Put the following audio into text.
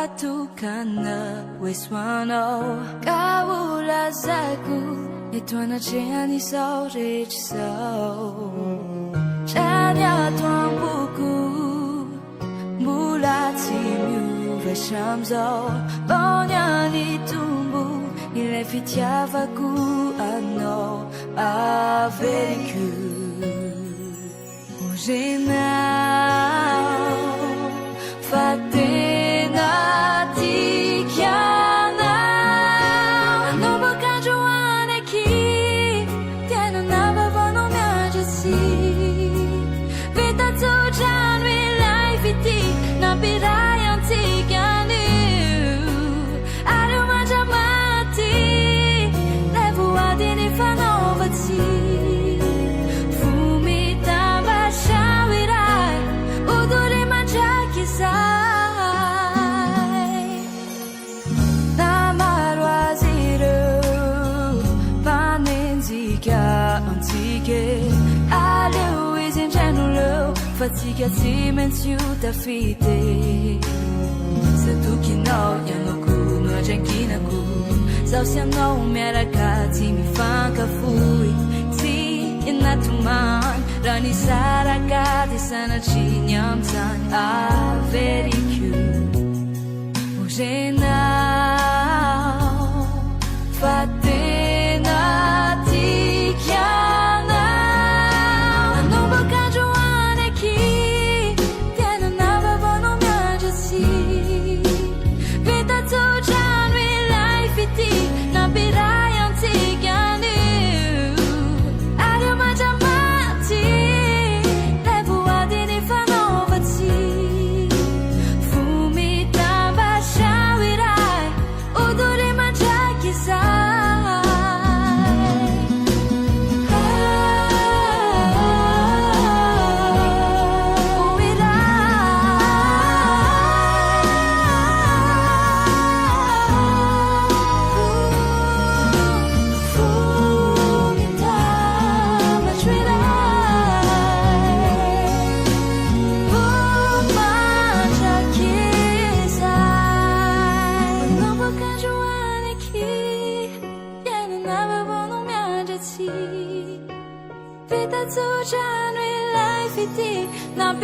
Fatukana Wiswano Kawula Zaku Etwana Chani so rich so Chanya Twambuku Bulati Mu Veshamzo Bonyani Tumbu Il Fitiavaku Ano Averiku Ujena Fatena Tikiana Nobo Kajuane Ki Tiena Naba Vono Miajasi Vita Tujan We Life Iti Nabirai Antiganu Aruma Jamati Levu Adini Fanovati Fatiga simentiu da fite Satu kino yanoku no jankinaku Sausiano merakati mi fanka fui Si inatuman Rani sarakati sana chinyam san Averiku Ujenau Fatena tikiana Vita tu già noi life ti non